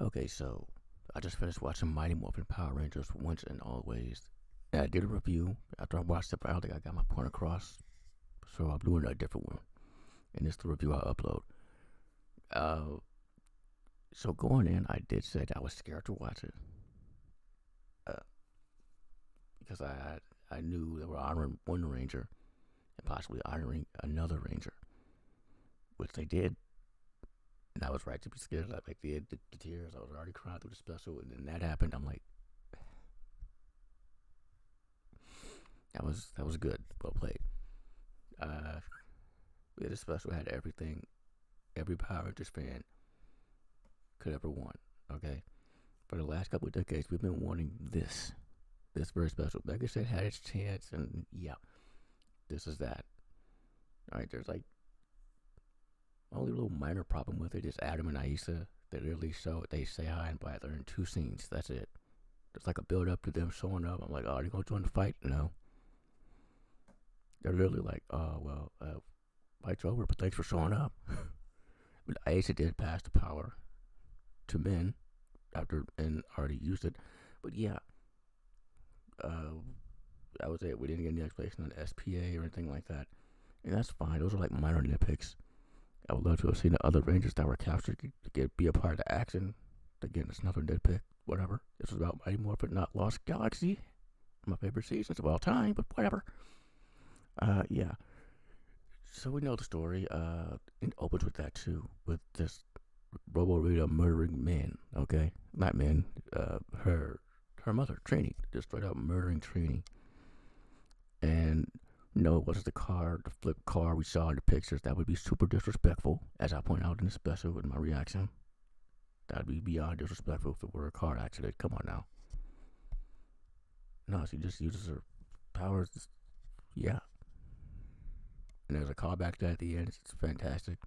Okay, so I just finished watching Mighty Morphin Power Rangers once and always. And I did a review after I watched it, but I don't think I got my point across. So I'm doing a different one. And it's the review I upload. Uh, so going in, I did say that I was scared to watch it. Uh, because I knew they were honoring one Ranger and possibly honoring another Ranger, which they did. And I was right to be scared. Like the tears, I was already crying through the special, and then that happened. I'm like, that was good, well played. Uh, yeah, this special had everything every Power Rangers fan could ever want. Okay, for the last couple of decades, we've been wanting this very special. Mega Shed had its chance, and yeah, this is that. All right, there's like only a little minor problem with it is Adam and Aisa. They literally show they say hi and bye. They're in two scenes. That's it. There's like a build up to them showing up. I'm like, oh, are you gonna join the fight? No. They're literally like, oh well, fight's over, but thanks for showing up. But Aisa did pass the power to men after and already used it. But yeah, uh, that was it. We didn't get any explanation on SPA or anything like that, and that's fine. Those are like minor nitpicks. I would love to have seen the other Rangers that were captured to be a part of the action. Again, it's another nitpick. Whatever. This was about Mighty Morphin, not Lost Galaxy. My favorite seasons of all time, but whatever. Yeah. So we know the story. It opens with that too, with this Robo Rita murdering men. Okay, not men. Her mother, Trini, just straight up murdering Trini. And no, it wasn't the flip car we saw in the pictures. That would be super disrespectful, as I point out in the special with my reaction. That'd be beyond disrespectful if it were a car accident. Come on now. No, she just uses her powers. Yeah. And there's a callback to that at the end. It's fantastic.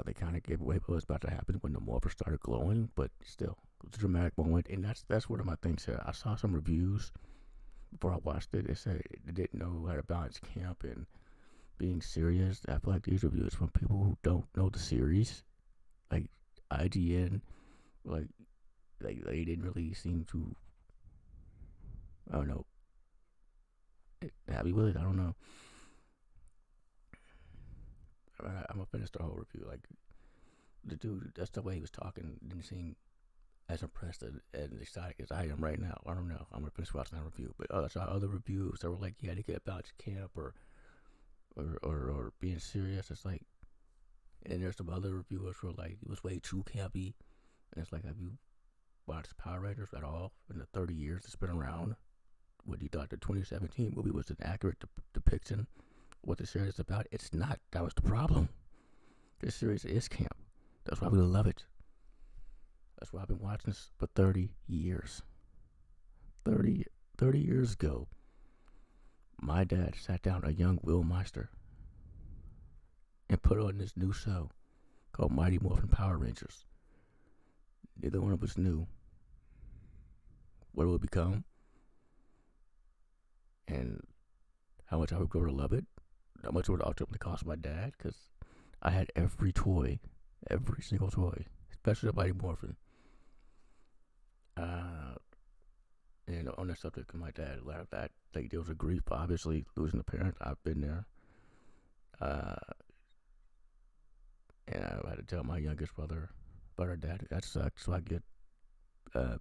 They kind of gave away what was about to happen when the morpher started glowing, but still, it was a dramatic moment. And that's one of my things here. I saw some reviews before I watched it. They said they didn't know how to balance camp and being serious. I feel like these reviews from people who don't know the series, like IGN, like they didn't really seem to. I don't know. Happy with it? I don't know. I'm gonna finish the whole review. Like the dude, that's the way he was talking. Didn't seem as impressed and excited as I am right now. I don't know. I'm gonna finish watching that review. But I saw other reviews that were like, "Yeah, to get about camp or being serious." It's like, and there's some other reviewers who are like, "It was way too campy." And it's like, have you watched Power Rangers at all in the 30 years it's been around? What you thought the 2017 movie was an accurate depiction of what the series is about? It's not. That was the problem. This series is camp. That's why we love it. That's why I've been watching this for 30 years. 30 years ago, my dad sat down a young Will Meister and put on this new show called Mighty Morphin Power Rangers. Neither one of us knew what it would become and how much I would grow to love it. How much it would ultimately cost my dad, because I had every single toy, especially the Mighty Morphin. And on that subject, my dad laughed at like there was a grief, obviously losing a parent. I've been there, and I had to tell my youngest brother about her dad. That sucked. So I get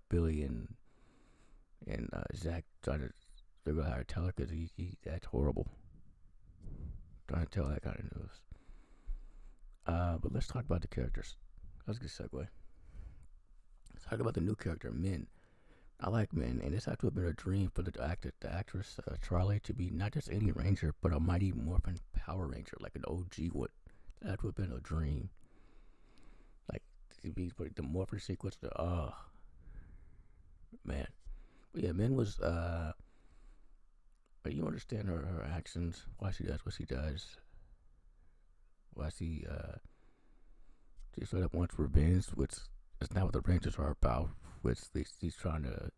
Billy and Zach trying to figure out how to tell her, because he that's horrible. Trying to tell that kind of news. But let's talk about the characters. That's a good segue. Let's talk about the new character, Min. I like Min, and this had to have been a dream for the actress Charlie, to be not just any ranger, but a Mighty Morphin Power Ranger, like an OG would. That had to have been a dream. Like to be the Morphin sequence. Man, but yeah, Min was. But you understand her actions, why she does what she does, why she straight up wants revenge, which is not what the Rangers are about. Which she's trying to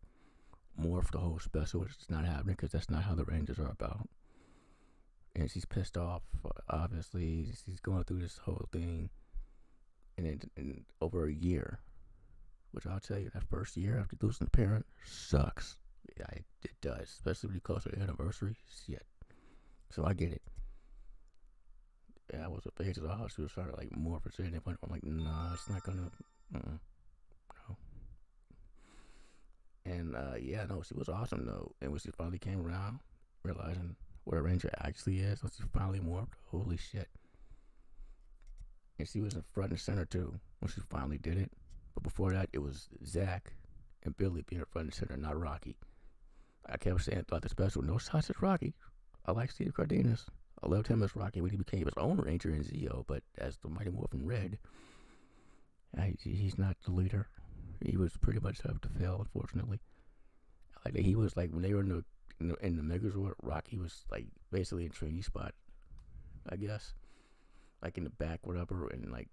morph the whole special, which is not happening because that's not how the Rangers are about. And she's pissed off. Obviously, she's going through this whole thing, in over a year, which I'll tell you, that first year after losing a parent sucks. Yeah, it does, especially when you close to the anniversary. Shit. So I get it. Yeah, I was a phase of the hospital started like Morphin saying it, but I'm like, nah, it's not gonna. No. And yeah, no, she was awesome though. And when she finally came around, realizing what a ranger actually is, once she finally morphed, holy shit. And she was in front and center too when she finally did it. But before that, it was Zach and Billy being in front and center, not Rocky. I kept saying throughout the special, no shots at Rocky. I like Steve Cardenas. I loved him as Rocky when he became his own ranger in Zeo, but as the Mighty Morphin Red, he's not the leader. He was pretty much up to fail, unfortunately. Like he was like when they were in the Megazord, Rocky was like basically in trainee spot, I guess, like in the back, whatever, and like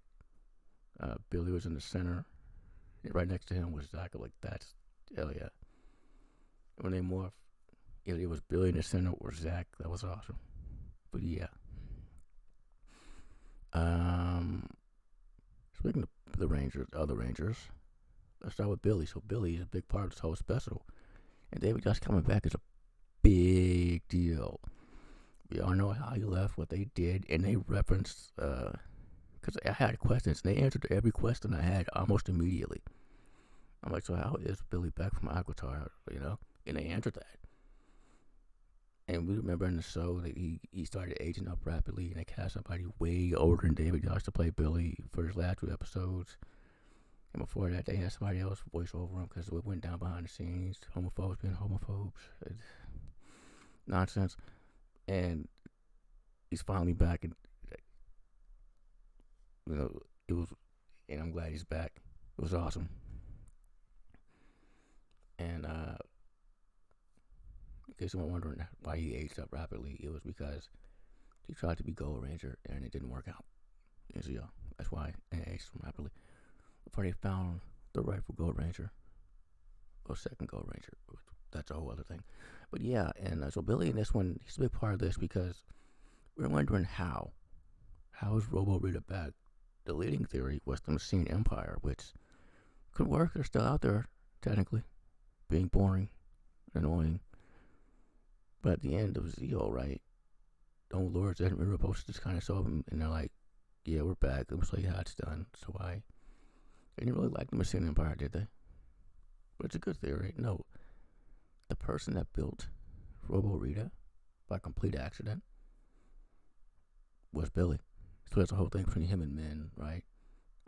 Billy was in the center, and right next to him was Zach. Like that's hell yeah. When they morphed, it was Billy in the center or Zach. That was awesome. But yeah. Speaking of the Rangers, other Rangers, let's start with Billy. So Billy is a big part of this whole special, and David Josh coming back is a big deal. We all know how he left, what they did, and they referenced because I had questions, and they answered every question I had almost immediately. I'm like, so how is Billy back from Aquatar? You know, and they answered that. And we remember in the show that he started aging up rapidly, and they cast somebody way older than David Josh to play Billy for his last 2 episodes. And before that, they had somebody else voice over him because it went down behind the scenes. Homophobes being homophobes. It's nonsense. And he's finally back, and you know, it was, and I'm glad he's back. It was awesome. And in case you were wondering why he aged up rapidly, it was because he tried to be Gold Ranger and it didn't work out. And so, yeah, that's why he aged rapidly. Before they found the rightful Gold Ranger, or second Gold Ranger, that's a whole other thing. But yeah, and so Billy in this one, he's a big part of this because we're wondering how. How is Robo Rita back? The leading theory was the Machine Empire, which could work. They're still out there, technically, being boring, annoying. But at the end of Zeo, right, the old lords and Riverpost just kind of saw them, and they're like, yeah, we're back. Let's show you how it's done. So why? They didn't really like the Machine Empire, did they? But it's a good theory. No. The person that built Robo Rita by complete accident was Billy. So that's the whole thing between him and Min, right?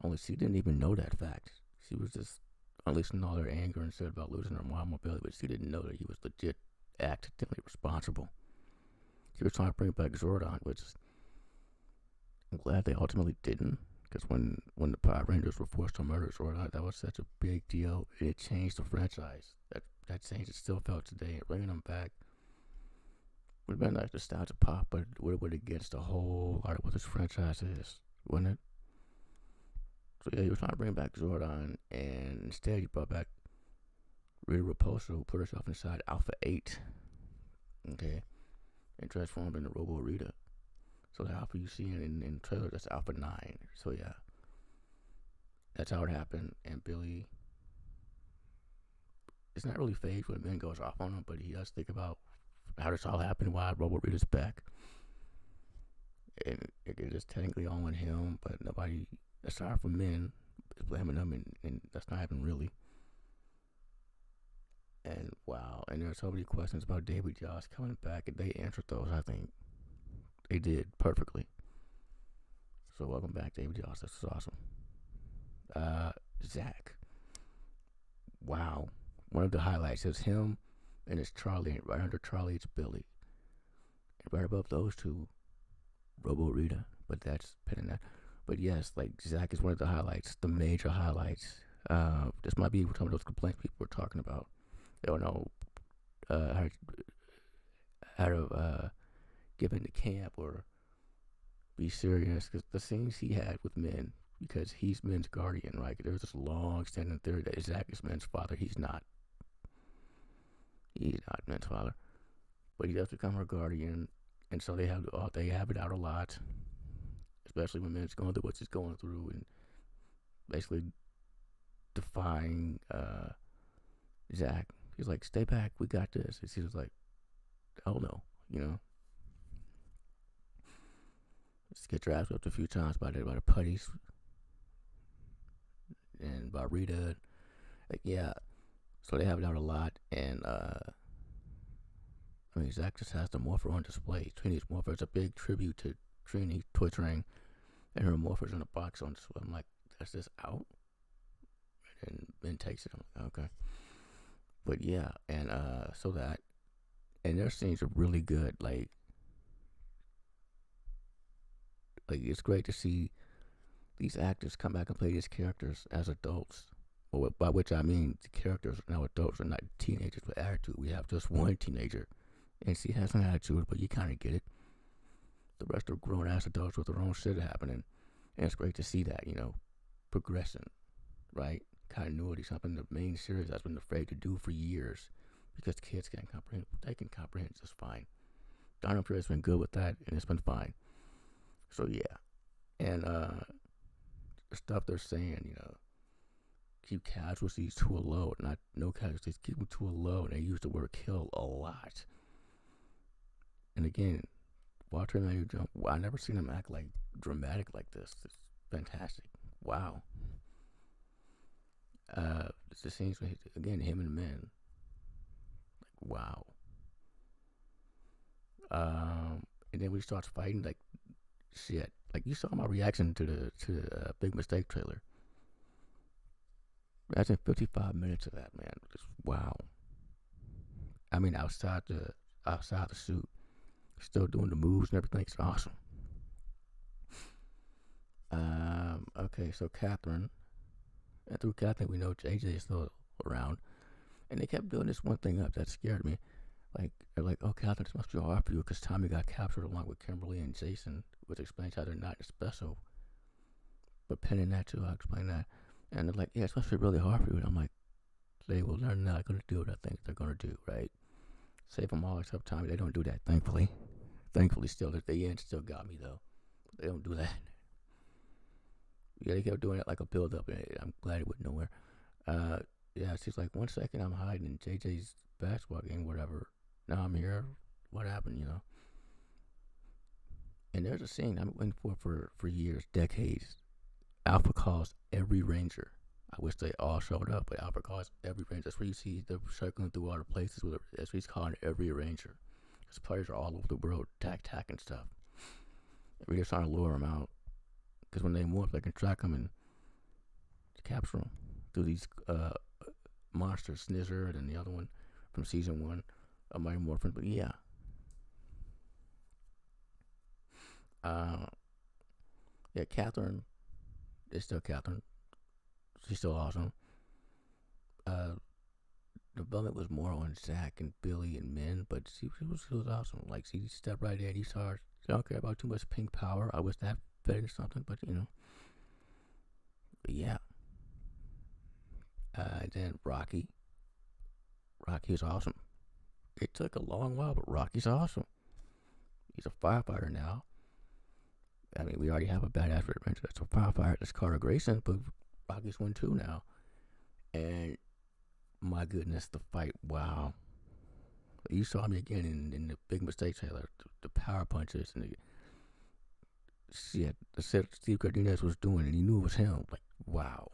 Only she didn't even know that fact. She was just unleashing all her anger and said about losing her mom or Billy, but she didn't know that he was legit accidentally responsible. She was trying to bring back Zordon, which I'm glad they ultimately didn't, because when the Power Rangers were forced to murder Zordon, that was such a big deal. It changed the franchise. That change is still felt today. And bringing them back would have been like the nostalgia pop, but it would have went against the whole art of what this franchise is, wouldn't it? So yeah, he was trying to bring back Zordon, and instead he brought back Rita Repulsa, who put herself inside Alpha 8, okay, and transformed into Robo Rita. So the Alpha you see in the trailer, that's Alpha 9. So yeah, that's how it happened. And Billy, it's not really phased when Min goes off on him, but he does think about how this all happened, why Robo Rita's back. And it is technically all on him, but nobody, aside from Min, is blaming him, and that's not happening really. And wow, and there's so many questions about David Josh coming back, and they answered those. I think they did perfectly. So welcome back, David Josh. This is awesome. Zach. Wow, one of the highlights is him and it's Charlie, and right under Charlie it's Billy, and right above those two, Robo Rita. But that's pinning that. But yes, like Zach is one of the highlights, the major highlights. This might be some of those complaints people were talking about. They don't know how to give into camp or be serious, because the scenes he had with Min, because he's Min's guardian, right? There's this long-standing theory that Zach is Min's father. He's not. He's not Min's father, but he does become her guardian, and so they have it out a lot, especially when Min's going through what she's going through, and basically defying Zach. He's like, "Stay back, we got this." And he was like, "Oh no," you know. Just get your ass whipped a few times by the putties and by Rita. Like, yeah. So they have it out a lot, and I mean, Zach just has the Morpher on display. Trini's Morpher is a big tribute to Trini Toy Train, and her Morpher's in a box on display. I'm like, "That's this out?" And Ben takes it. I'm like, "Okay." But yeah, and so that, and their scenes are really good. Like it's great to see these actors come back and play these characters as adults. Well, by which I mean the characters are now adults, are not teenagers with attitude. We have just one teenager, and she has an attitude, but you kind of get it. The rest are grown ass adults with their own shit happening, and it's great to see that, progression, right? Continuity, something the main series has been afraid to do for years, because kids can't comprehend. They can comprehend just fine. Dino Fury has been good with that, and it's been fine. So yeah, and the stuff they're saying, keep casualties to a low, not no casualties, keep them to a low, and they use the word kill a lot. And again, Walter Matthew Jones, I never seen him act like dramatic like this. It's fantastic. Wow. It's the scenes with, again, him and men. Like, wow. And then we start fighting like shit. Like, you saw my reaction to the Big Mistake trailer. Imagine 55 minutes of that, man. Just wow. I mean, outside the suit, still doing the moves and everything. It's awesome. Okay, so Catherine, and through Catherine, we know JJ is still around, and they kept doing this one thing up that scared me. Like, they're like, "Oh, Catherine, this must be hard for you because Tommy got captured along with Kimberly and Jason," which explains how they're not special. But pending that too, I'll explain that. And they're like, "Yeah, it's supposed to be really hard for you." And I'm like, "They will. They're not going to do what I think they're going to do, right? Save them all except Tommy. They don't do that, thankfully. Thankfully, still at the end, still got me though. They don't do that. Yeah, they kept doing it like a build up, and I'm glad it went nowhere. Yeah, she's like, "1 second I'm hiding in JJ's basketball game, whatever. Now I'm here. What happened, And there's a scene I've been waiting for years, decades. Alpha calls every ranger. I wish they all showed up, but Alpha calls every ranger. That's where you see them circling through all the places. That's what he's calling every ranger. His players are all over the world, tack and stuff. We're just trying to lure them out. Because when they morph, they can track them and capture them through these monsters, Snizzard and the other one from season 1 of Mighty Morphin. But yeah. Yeah, Catherine is still Catherine. She's still awesome. The development was more on Zach and Billy and Min, but she was awesome. Like, she stepped right in. She don't care about too much pink power. I wish that fed into something, but But yeah. Then Rocky. Rocky is awesome. It took a long while, but Rocky's awesome. He's a firefighter now. I mean, we already have a badass Red Ranger that's a firefighter. That's Carter Grayson, but Rocky's one too now. And my goodness, the fight, wow. You saw me again in the Big Mistake trailer, the power punches and the shit that Steve Cardenas was doing, and he knew it was him. Like, wow.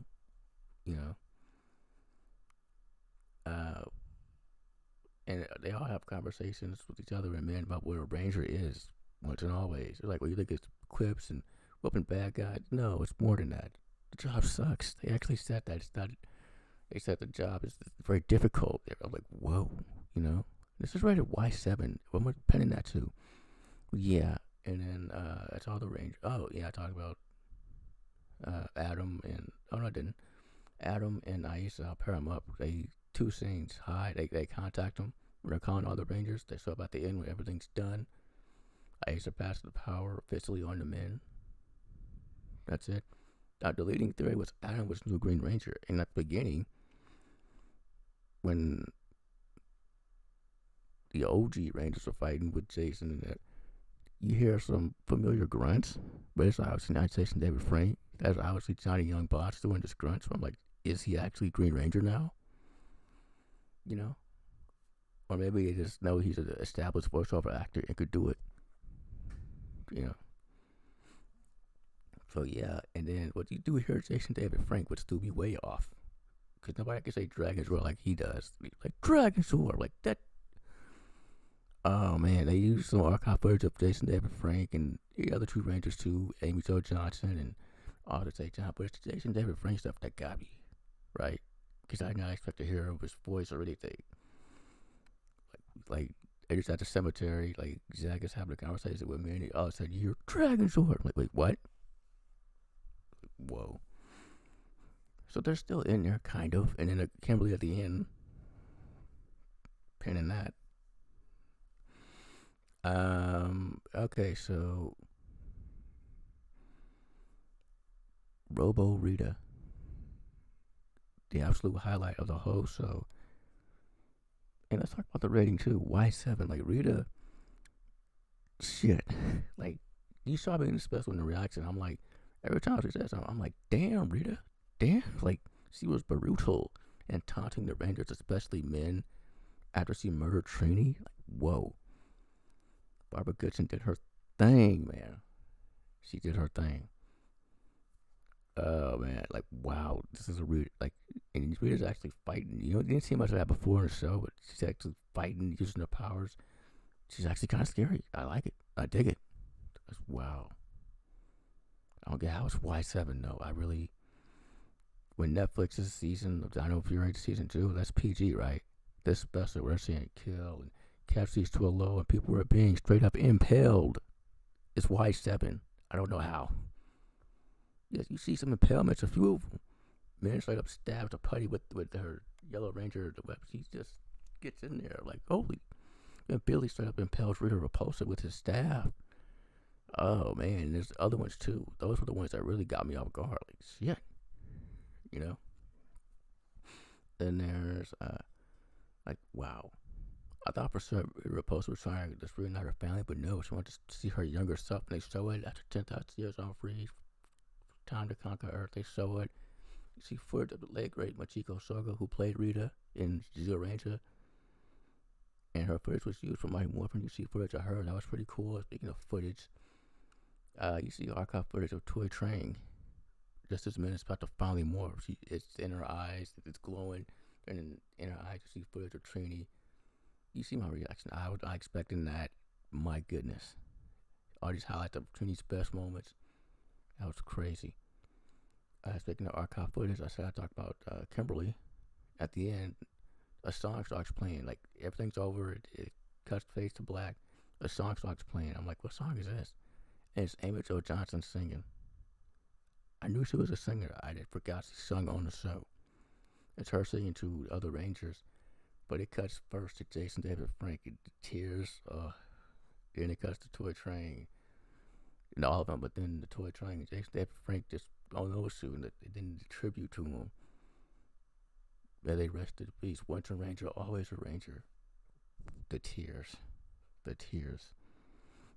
And they all have conversations with each other and men about where a ranger is once and always. They're like, well, you think it's quips and whooping bad guys? No, it's more than that. The job sucks. They actually said that. It's not. They said the job is very difficult. I'm like, whoa, This is rated Y7. I'm penning that too. Yeah, and then that's all the range. Oh yeah, I talked about Adam and no, I didn't. Adam and Aisa, I'll pair them up. They 2 scenes. They contact them when they're calling all the Rangers. They show up at the end when everything's done. Aisa passes the power officially on the men. That's it. Now, the leading theory was Adam was new Green Ranger. And at the beginning, when the OG Rangers were fighting with Jason and that, you hear some familiar grunts, but it's obviously not Jason David Frame. As obviously Johnny Young Bots doing this grunt. So I'm like, is he actually Green Ranger now? You know? Or maybe they just know he's an established voiceover actor and could do it. You know? So yeah, and then what you do here, Jason David Frank would still be way off. Because nobody can say Dragon's Roar like he does. Like, Dragon's Roar, like that. Oh man, they used some archive footage of Jason David Frank and the other two Rangers too, Amy Jo Johnson and all to say John, but it's Jason David Frank stuff that got me, right? Because I did not expect to hear his voice or anything. Like they just at the cemetery, like Zach is having a conversation with me, and all of a sudden you hear Dragon's Roar. I'm like, wait, what? Whoa. So they're still in there, kind of, and then Kimberly at the end, pinning that. Okay, so Robo Rita, the absolute highlight of the whole show. And let's talk about the rating too. Y7, like Rita, shit. Like, you saw me in the special in the reaction. I'm like, every time she said something, I'm like, damn, Rita, damn. Like, she was brutal and taunting the Rangers, especially men, after she murdered Trini. Like, whoa. Barbara Goodson did her thing, man. She did her thing. Oh man, like wow, this is a Rita. Like, and Rita's actually fighting. You know, you didn't see much of that before in the show, but she's actually fighting, using her powers. She's actually kind of scary. I like it. I dig it. Wow. I don't get how it's Y7 though. I really. When Netflix's season of Dino Fury season 2, that's PG, right? This special, we're seeing kill and catch these to a low, and people are being straight up impaled. It's Y7. I don't know how. Yes, you see some impalements, a few of them. Man straight up stabs a putty with her Yellow Ranger, the weapon. She just gets in there like, holy. And Billy straight up impales Rita Repulsa with his staff. Oh man, there's other ones too. Those were the ones that really got me off guard. Like, shit. You know? Then there's, like, wow. I thought for sure Repulsa was trying to just reunite her family, but no, she wanted to see her younger self, and they show it after 10,000 years on Freeze. Time to Conquer Earth, they show it. You see footage of the late great Machiko Soga, who played Rita in Zero Ranger, and her footage was used for Mighty Morphin. You see footage of her, that was pretty cool. Speaking of footage, you see archive footage of Toy Train. Just as Minute's about to finally morph. It's in her eyes, it's glowing, and in her eyes you see footage of Trini. You see my reaction. I was not expecting that. My goodness. All these highlights of Trini's best moments. That was crazy. Speaking of archive footage, I said I talked about Kimberly. At the end, a song starts playing. Like, everything's over. It cuts face to black. A song starts playing. I'm like, what song is this? And it's Amy Jo Johnson singing. I knew she was a singer. I forgot she sung on the show. It's her singing to other Rangers. But it cuts first to Jason David Frank. The tears. Then it cuts to Toy Train. And all of them, but then the Toy Train, Jason David Frank just on those two, and then the tribute to him. May they rest in peace. Once a Ranger, always a Ranger. The tears. The tears.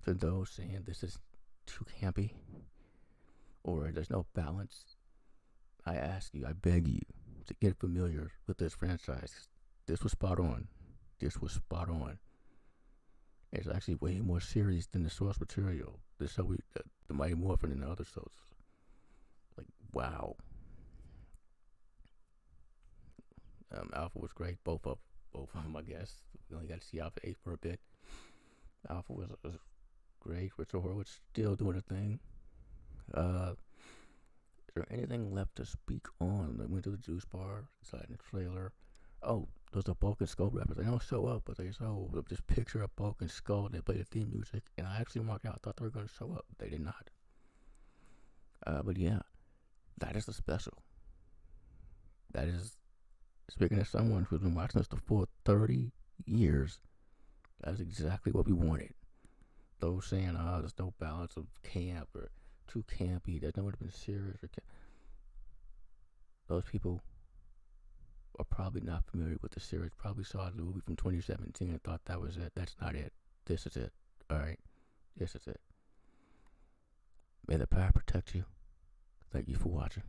To those saying this is too campy, or there's no balance, I ask you, I beg you, to get familiar with this franchise. This was spot on. This was spot on. It's actually way more serious than the source material. The show, the Mighty Morphin and the other shows. Like, wow. Alpha was great. Both of them, I guess. We only got to see Alpha 8 for a bit. Alpha was great. Richard Horowitz still doing a thing. Is there anything left to speak on? I went to the juice bar, inside the trailer. Oh, there's a Bulk and Skull reference. They don't show up, but they show this picture of Bulk and Skull, and they play the theme music, and I actually marked out. I thought they were going to show up. They did not. But yeah, that is the special. That is, speaking as someone who's been watching this for 30 years, that is exactly what we wanted. Those saying, there's no balance of camp or too campy, there's no one been serious. Those people are probably not familiar with the series, probably saw the movie from 2017 and thought that was it. That's not it. This is it. Alright? This is it. May the power protect you. Thank you for watching.